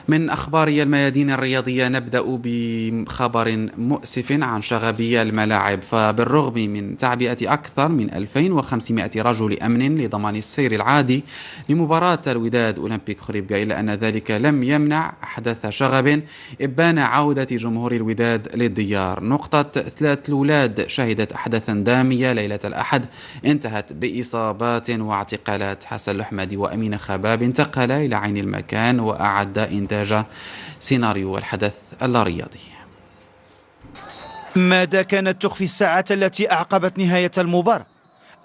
من أخبار الميادين الرياضية نبدأ بخبر مؤسف عن شغبي الملاعب، فبالرغم من تعبئة أكثر من 2500 رجل أمن لضمان السير العادي لمباراة الوداد أولمبيك خريبكا، إلا أن ذلك لم يمنع أحداث شغب إبان عودة جمهور الوداد للديار. نقطة 3 الولاد شهدت أحداثا دامية ليلة الأحد انتهت بإصابات واعتقالات. حسن الحمدي وأمين خباب انتقل إلى عين المكان وأعد إنتاج سيناريو الحدث اللارياضي. ماذا كانت تخفي الساعات التي أعقبت نهاية المباراة؟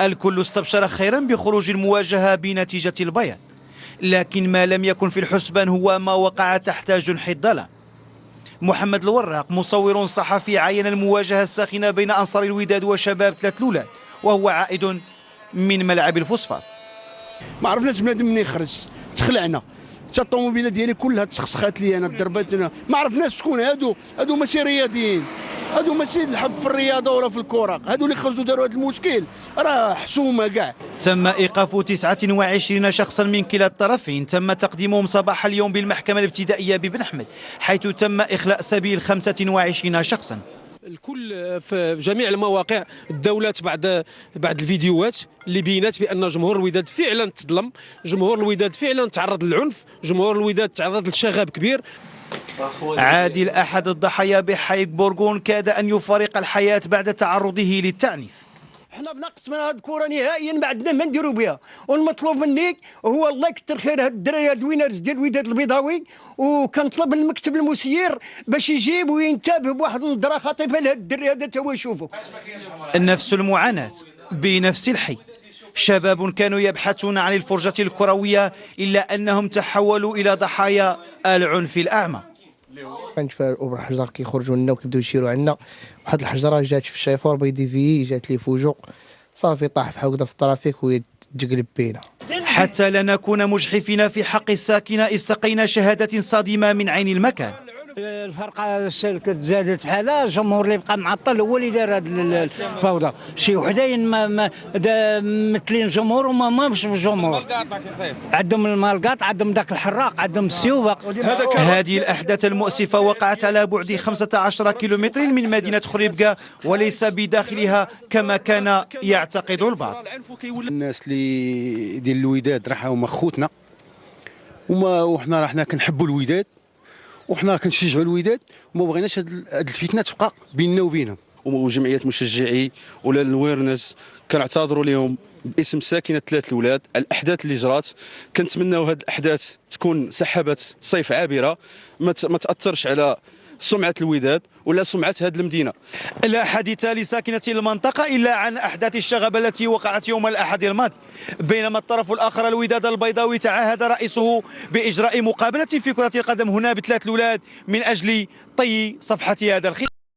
الكل استبشر خيرا بخروج المواجهة بنتيجة البياض، لكن ما لم يكن في الحسبان هو ما وقع تحت جنح الظلام. محمد الوراق مصور صحفي عين المواجهة الساخنة بين أنصار الوداد وشباب 3 الولاد وهو عائد من ملعب الفوسفات. ما عرفناش بنادم منين خرج، تخلعنا حتى الطوموبيله ديالي كلها تسخسخات لي انا، ضربات ما عرفناش شكون هادو ماشي رياضيين، هادو ماشي الحب في الرياضه ولا في الكره، هادو اللي خرجوا داروا هذا المشكل راه حسومه كاع. تم ايقاف 29 شخصا من كلا الطرفين، تم تقديمهم صباح اليوم بالمحكمه الابتدائيه ببن حمد، حيث تم اخلاء سبيل 25 شخصا. الكل في جميع المواقع الدولات بعد الفيديوهات اللي بينات بان جمهور الوداد فعلا تظلم، جمهور الوداد فعلا تعرض للعنف، جمهور الوداد تعرض لشغب كبير. عادل احد الضحايا بحي بورغون كاد ان يفارق الحياه بعد تعرضه للتعنيف. حنا بنقص من هذه الكره نهائيا ما عندنا ما نديروا بها، والمطلوب مني هو الله يكثر خير هاد الدراري هاد الوينرز ديال الوداد البيضاوي، وكنطلب من المكتب المسير باش يجيب وينتبه بواحد النظره خاطفه لهاد الدري هذا تا هو يشوفوا. نفس المعاناه بنفس الحي، شباب كانوا يبحثون عن الفرجه الكرويه الا انهم تحولوا الى ضحايا العنف الاعمى. كانت في الحجر كيخرجوا لنا وكيبداو يشيروا عنا، واحد الحجره جات في الشيفور بيدي في جات لي فوجو صافي طاح بحال هكذا في الطرافيك وتقلب بينا. حتى لا نكون مجحفين في حق الساكنه استقينا شهاده صادمه من عين المكان. الفرقه زادت بحالها، الجمهور اللي بقى معطل هو اللي دار هذه الفوضى، شي وحدين ممثلين الجمهور وما مش بالجمهور، عندهم المالقاط، عندهم ذاك الحراق، عندهم السيوبه. هذه الاحداث المؤسفه وقعت على بعد 15 كيلومتر من مدينه خريبكا وليس بداخلها كما كان يعتقد البعض. الناس اللي ديال الوداد راه هما خوتنا، وحنا راه كنحبوا الوداد وحنا كنشجعوا الوداد، وما بغيناش هاد الفتنه تبقى بيننا وبينهم. وجمعيه مشجعي ولا الويرنس كنعتذروا لهم باسم ساكنه 3 الولاد على الاحداث اللي جرات. كنتمناو هاد الاحداث تكون سحابه صيف عابره، ما تاثرش على سمعة الوداد ولا سمعة هذه المدينة. لا حديث لساكنة المنطقة إلا عن أحداث الشغب التي وقعت يوم الأحد الماضي، بينما الطرف الآخر الوداد البيضاوي تعهد رئيسه بإجراء مقابلة في كرة القدم هنا ب3 الولاد من أجل طي صفحة هذا الخلاف.